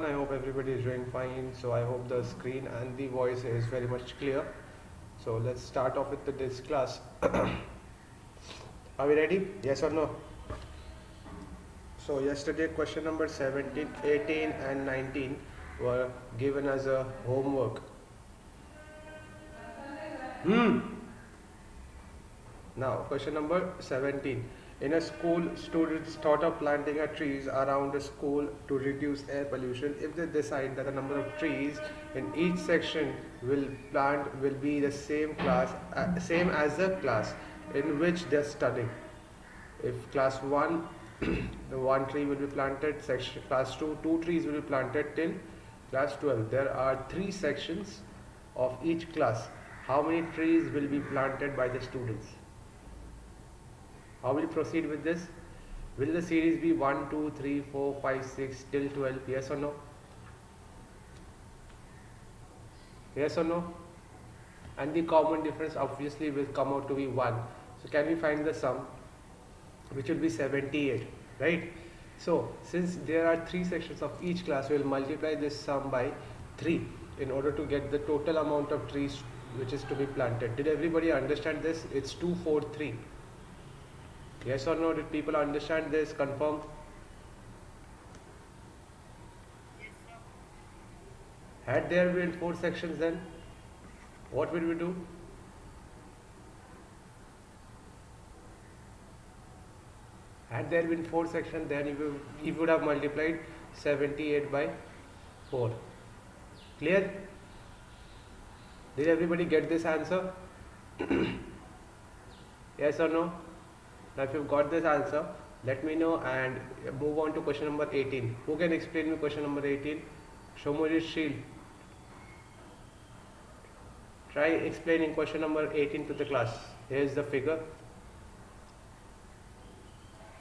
everyone. I hope everybody is doing fine. So I hope the screen and the voice is very much clear. So let's start off with this class. Are we ready? Yes or no? So yesterday question number 17, 18 and 19 were given as a homework. Now, question number 17. In a school, students thought of planting a trees around the school to reduce air pollution. If they decide that the number of trees in each section will be the same as the class in which they are studying. If class 1, the one tree will be planted, section class 2, two trees will be planted till class 12. There are 3 sections of each class. How many trees will be planted by the students? How will you proceed with this? Will the series be 1, 2, 3, 4, 5, 6 till 12? Yes or no? Yes or no? And the common difference obviously will come out to be 1. So can we find the sum? Which will be 78, right? So since there are 3 sections of each class, we will multiply this sum by 3 in order to get the total amount of trees which is to be planted. Did everybody understand this? It's 243. Yes or no? Did people understand this? Confirm. Yes, sir. Had there been 4 sections, then what will we do? Had there been 4 sections, then you would have multiplied 78 by 4. Clear? Did everybody get this answer? Yes or no? Now if you've got this answer, let me know and move on to question number 18. Who can explain me question number 18? Shomojit Sheel. Try explaining question number 18 to the class. Here is the figure.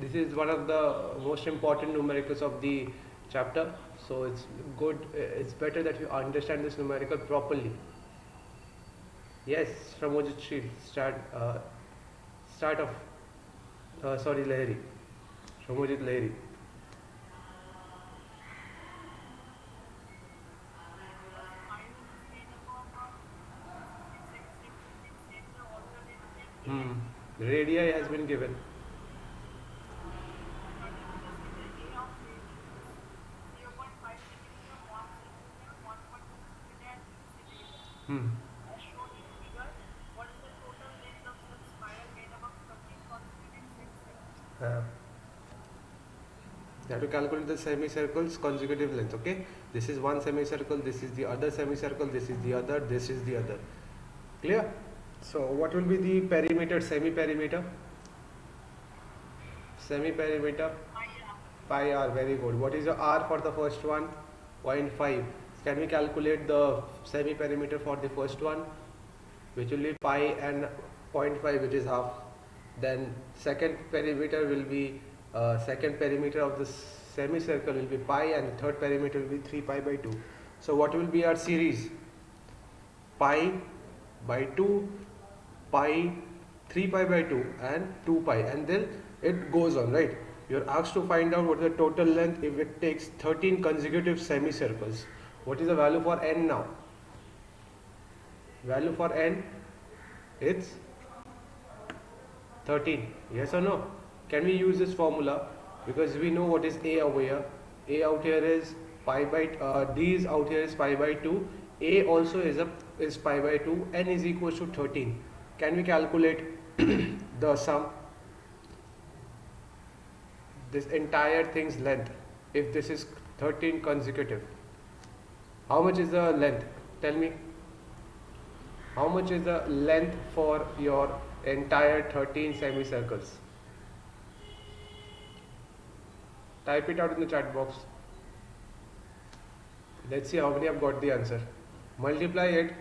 This is one of the most important numericals of the chapter. So it's better that you understand this numerical properly. Yes, Shomojit Sheel, start off. Sorry, Lahiri. Shomojit Lahiri. Radii has been given. Hmm. As shown in figure, what is the total length of such spiral made up of 13 consecutive sections? You have to calculate the semicircle's consecutive length. Okay, this is one semicircle, this is the other semicircle, this is the other, this is the other. Clear? So what will be the perimeter, semi-perimeter? Semi-perimeter? Pi r, very good. What is the r for the first one? 0.5. Can we calculate the semi-perimeter for the first one? Which will be pi and 0.5, which is half. Then second perimeter will be second perimeter of the semicircle will be pi, and the third perimeter will be 3 pi by 2. So what will be our series? Pi by 2, pi, 3 pi by 2 and 2 pi, and then it goes on, right? You're asked to find out what is the total length if it takes 13 consecutive semicircles. What is the value for n now? Value for n, it's 13. Yes or no? Can we use this formula? Because we know what is a over here. A out here is pi by d is out here is pi by 2. A also is pi by 2. N is equals to 13. Can we calculate the sum? This entire thing's length, if this is 13 consecutive, how much is the length? Tell me. How much is the length for your entire 13 semicircles? Type it out in the chat box. Let's see how many have got the answer. Multiply it.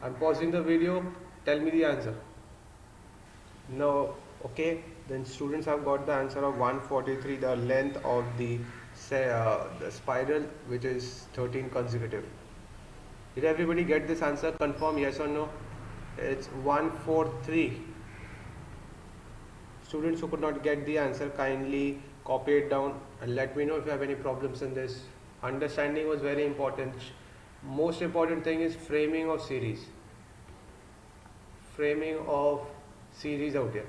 I'm pausing the video. Tell me the answer. No. Okay. Then students have got the answer of 143, the length of the spiral, which is 13 consecutive. Did everybody get this answer? Confirm yes or no? It's 143. Students who could not get the answer, kindly copy it down and let me know if you have any problems in this. Understanding was very important. Most important thing is framing of series. Framing of series out here.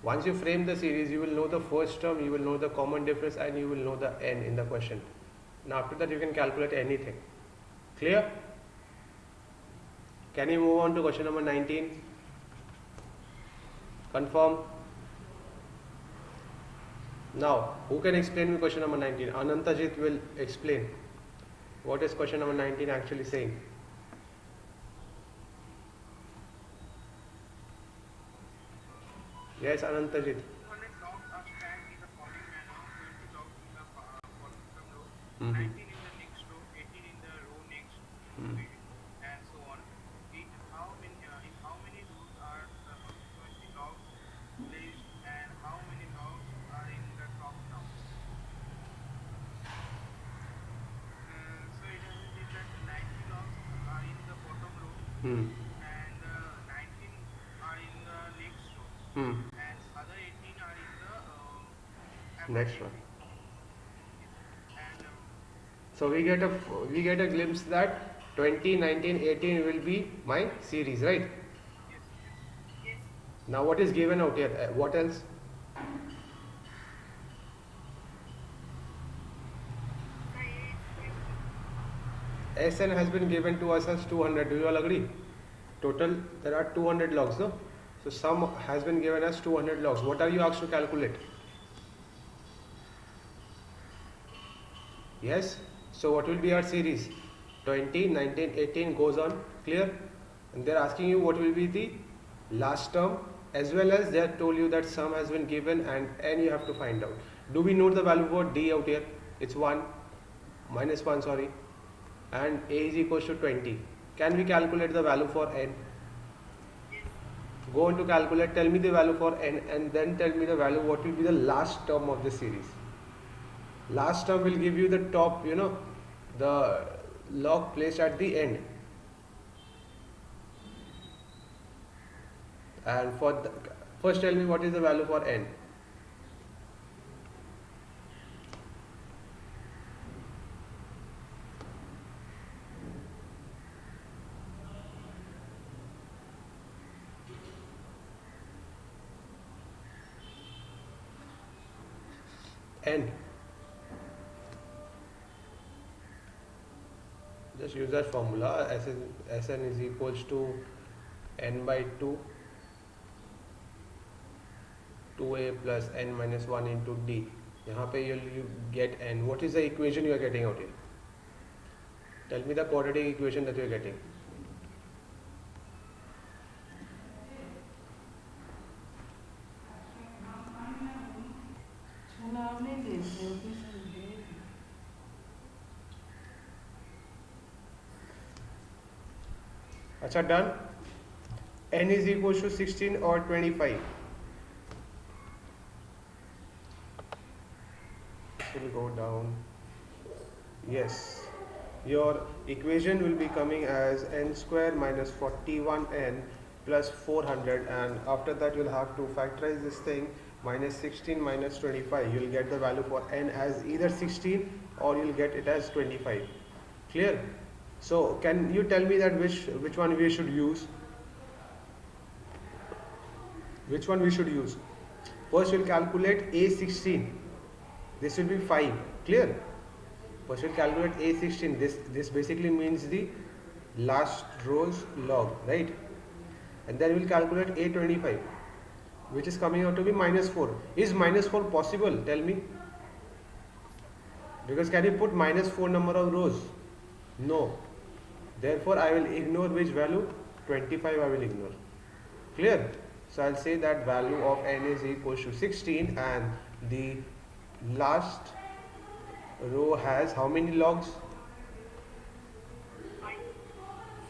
Once you frame the series, you will know the first term, you will know the common difference, and you will know the n in the question. Now after that you can calculate anything. Clear? Can you move on to question number 19? Confirm. Now, who can explain me question number 19? Anantajit will explain. What is question number 19 actually saying? Yes, Anantajit. 200 logs are stacked in the following manner: 20 logs in the bottom row, Mhm. 19 in the next row, 18 in the row next to Mhm. it, and so on. In how many rows are the 20 logs placed, and how many logs are in the top now? So it has been that 90 logs are in the bottom row, Hmm. and 19 are in the next row, Hmm. and other 18 are in the Next one. yes. And So we get a glimpse that 20, 19, 18 will be my series, right? yes, yes. Now what is given out here? What else? The A is 20. Sn has been given to us as 200. Do you all agree? Total there are 200 logs, no? So sum has been given as 200 logs. What are you asked to calculate? Yes? So what will be our series? 20, 19, 18 goes on. Clear? And they're asking you what will be the last term, as well as they have told you that sum has been given and n you have to find out. Do we know the value for d out here? It's 1, minus 1, sorry. And a is equals to 20. Can we calculate the value for n? Yes. Go on to calculate, tell me the value for n, and then tell me the value what will be the last term of the series. Last term will give you the top, the log placed at the end. And for the, first tell me what is the value for n. N. Just use that formula. Sn is equals to n by 2, 2a plus n minus 1 into d. यहाँ पे you get n. What is the equation you are getting out here? Tell me the quadratic equation that you are getting. अच्छा, done. N is equals to 16 or 25. Will go down. Yes, your equation will be coming as n square minus 41n plus 400, and after that you'll have to factorize this thing. Minus 16 minus 25, you'll get the value for n as either 16 or you'll get it as 25. Clear? So can you tell me that which one we should use? Which one we should use? First we'll calculate a16. This will be 5. Clear? First we'll calculate a16. This basically means the last row's log, right? And then we'll calculate a25, which is coming out to be minus 4. Is minus 4 possible? Tell me. Because can you put minus 4 number of rows? No. Therefore I will ignore which value? 25 I will ignore. Clear? So I'll say that value of n is equals to 16, and the last row has how many logs?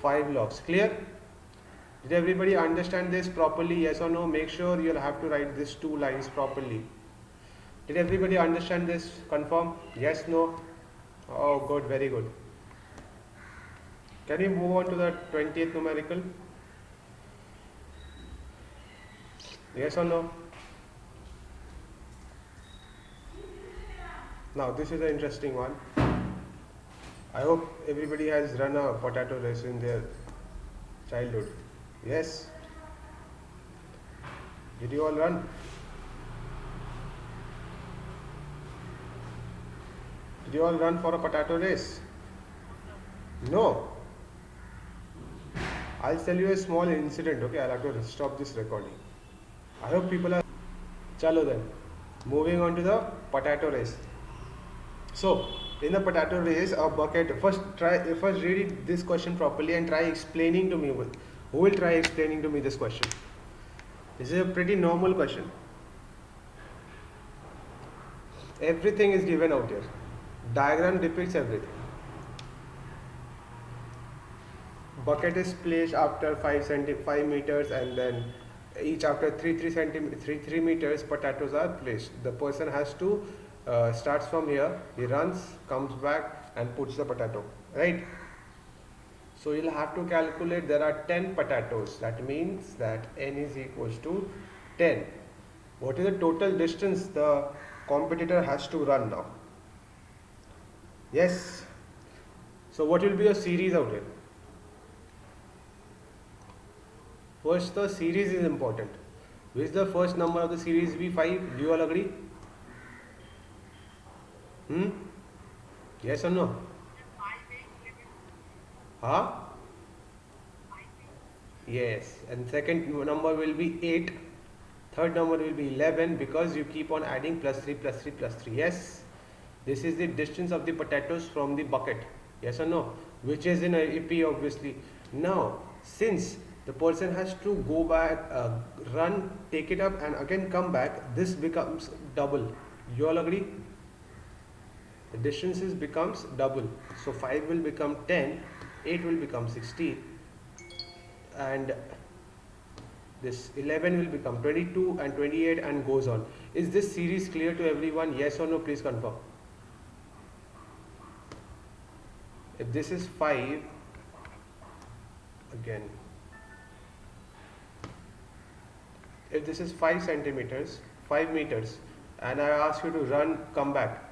5 logs. Clear? Did everybody understand this properly? Yes or no? Make sure you'll have to write these 2 lines properly. Did everybody understand this? Confirm? Yes, no? Oh, good, very good. Can you move on to the 20th numerical? Yes or no? Now this is an interesting one. I hope everybody has run a potato race in their childhood. Yes? Did you all run? Did you all run for a potato race? No. I'll tell you a small incident, okay? I'll have to stop this recording. I hope people are. Chalo then. Moving on to the potato race. So, in the potato race, a bucket. First read this question properly and try explaining to me. Who will try explaining to me this question? This is a pretty normal question. Everything is given out here. Diagram depicts everything. Bucket is placed after 5 meters, and then each after 3 meters potatoes are placed. The person has to starts from here, he runs, comes back and puts the potato, right? So you'll have to calculate there are 10 potatoes. That means that n is equals to 10. What is the total distance the competitor has to run now? Yes. So what will be a series out here? First, the series is important. Which is the first number of the series be 5? Do you all agree? Yes or no? Huh? Yes. And second number will be 8. Third number will be 11 because you keep on adding plus 3, plus 3, plus 3. Yes. This is the distance of the potatoes from the bucket. Yes or no? Which is in AP obviously. Now, since the person has to go back, run, take it up and again come back, this becomes double. You all agree? The distances becomes double. So 5 will become 10, 8 will become 16 and this 11 will become 22 and 28 and goes on. Is this series clear to everyone? Yes or no? Please confirm. If this is 5, again, if this is 5 centimeters, 5 meters, and I ask you to run, come back,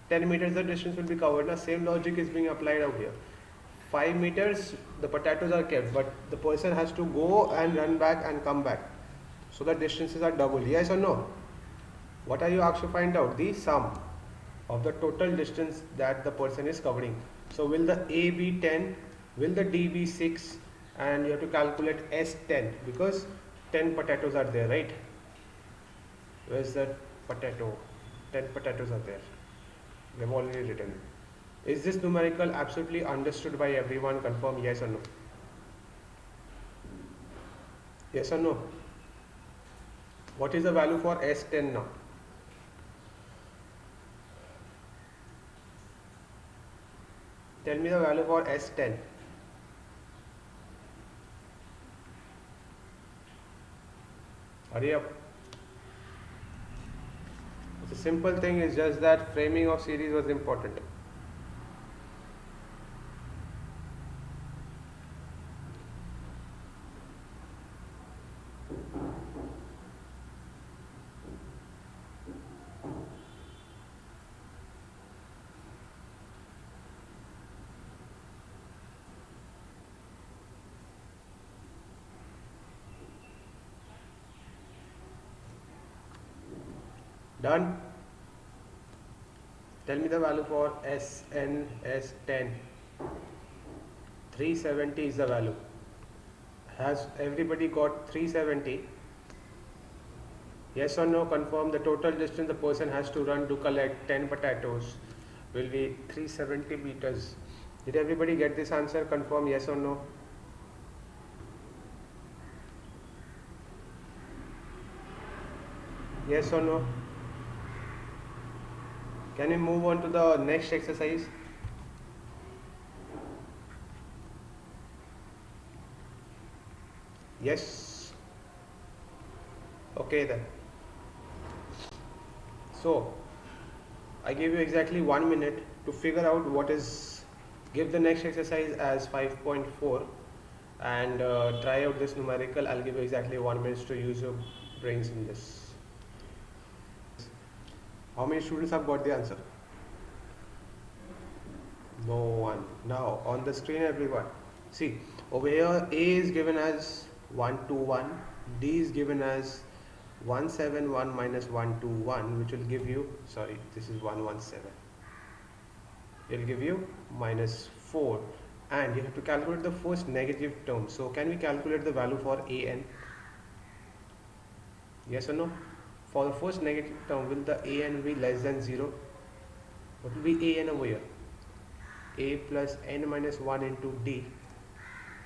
10 meters the distance will be covered. Now same logic is being applied out here. 5 meters the potatoes are kept, but the person has to go and run back and come back. So the distances are double. Yes or no? What are you asked to find out? The sum of the total distance that the person is covering. So will the A be 10? Will the D be 6? And you have to calculate S 10 because 10 potatoes are there, right? Where's that potato? 10 potatoes are there. We have already written. Is this numerical absolutely understood by everyone? Confirm yes or no. Yes or no? What is the value for S10 now? Tell me the value for S10. Hurry up. The simple thing is just that framing of series was important. Done? Tell me the value for SN S10. 370 is the value. Has everybody got 370? Yes or no? Confirm the total distance the person has to run to collect 10 potatoes will be 370 meters. Did everybody get this answer? Confirm yes or no? Yes or no? Can we move on to the next exercise? Yes. Okay then. So, I give you exactly 1 minute to figure out what is, give the next exercise as 5.4 and try out this numerical. I'll give you exactly 1 minute to use your brains in this. How many students have got the answer? No one. Now on the screen, everyone. See, over here A is given as 121, D is given as 171 minus 121, which will give you, sorry, this is 117. It will give you minus 4. And you have to calculate the first negative term. So can we calculate the value for AN? Yes or no? For the first negative term, will the AN be less than 0? What will be AN over here? A plus n minus 1 into D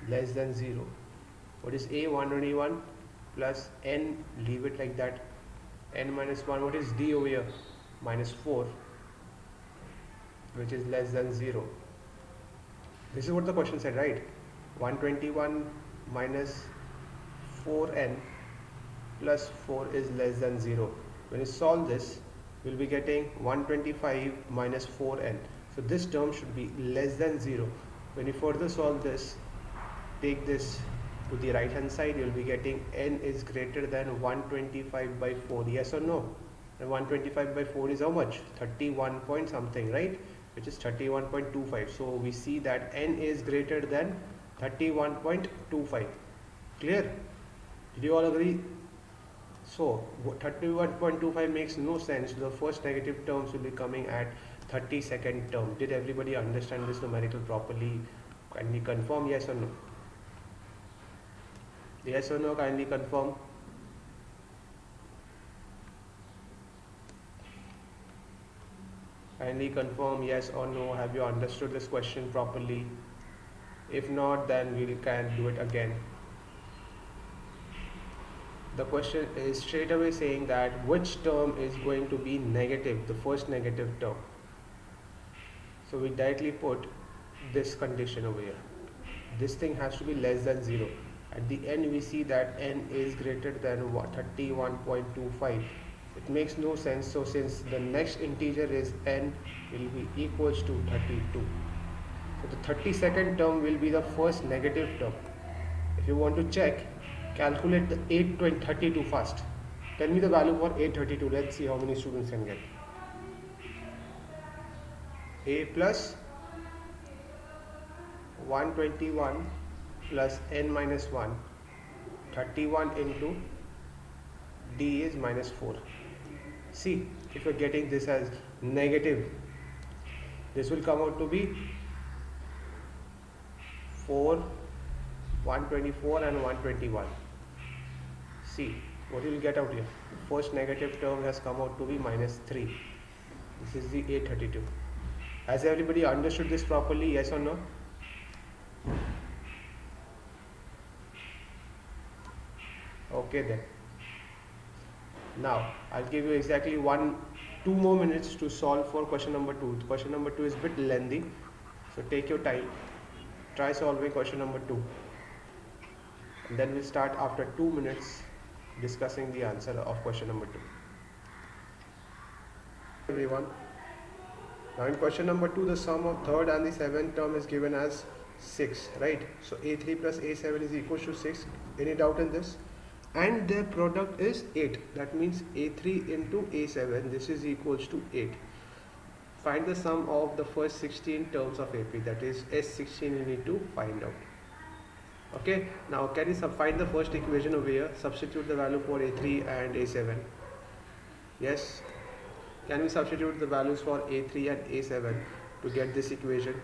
less than 0. What is A? 121 plus n, leave it like that, n minus 1. What is D over here? Minus 4, which is less than 0. This is what the question said, right? 121 minus 4n plus 4 is less than 0. When you solve this, we'll be getting 125 minus 4n. So this term should be less than 0. When you further solve this, take this to the right hand side, you'll be getting n is greater than 125 by 4. Yes or no? And 125 by 4 is how much? 31 point something, right? Which is 31.25. So we see that n is greater than 31.25. Clear? Did you all agree? So 31.25 makes no sense. The first negative terms will be coming at 32nd term. Did everybody understand this numerical properly? Can we confirm yes or no? Yes or no? Kindly confirm. Kindly confirm yes or no. Have you understood this question properly? If not, then we can do it again. The question is straight away saying that which term is going to be negative, the first negative term. So we directly put this condition over here. This thing has to be less than 0. At the end we see that n is greater than 31.25. It makes no sense. So since the next integer is n, will be equals to 32. So the 32nd term will be the first negative term. If you want to check, calculate the 832 first. Tell me the value for 832. Let's see how many students can get. A plus 121 plus n minus 1, 31 into D is minus 4. See, if you're getting this as negative, this will come out to be 4, 124 and 121. See, what you will get out here? First negative term has come out to be minus 3. This is the 832. Has everybody understood this properly? Yes or no? Okay then. Now, I'll give you exactly 2 more minutes to solve for question number 2. Question number 2 is a bit lengthy. So take your time. Try solving question number 2. And then we'll start after 2 minutes discussing the answer of question number 2. Everyone. Now in question number 2, the sum of third and the seventh term is given as 6, right? So A3 plus A7 is equal to 6. Any doubt in this? And their product is 8. That means A3 into A7, this is equals to 8. Find the sum of the first 16 terms of AP, that is S16 you need to find out. Okay, now can you find the first equation over here? Substitute the value for A3 and A7. Yes? Can we substitute the values for A3 and A7 to get this equation?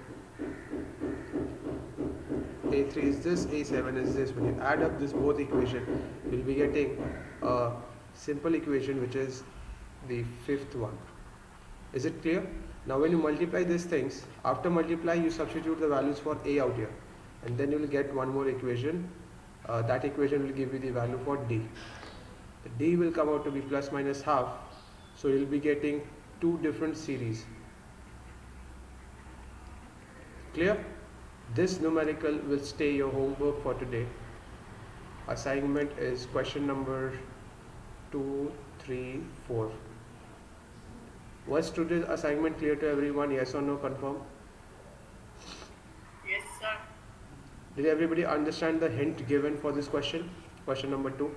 A3 is this, A7 is this. When you add up this both equation, you'll be getting a simple equation which is the fifth one. Is it clear? Now when you multiply these things, after multiply you substitute the values for A out here, and then you will get one more equation. That equation will give you the value for D. The D will come out to be plus minus half, so you'll be getting 2 different series. Clear? This numerical will stay your homework for today. Assignment is question number 2, 3, 4. Was today's assignment clear to everyone? Yes or no? Confirm. Yes, sir. Did everybody understand the hint given for this question? Question number 2.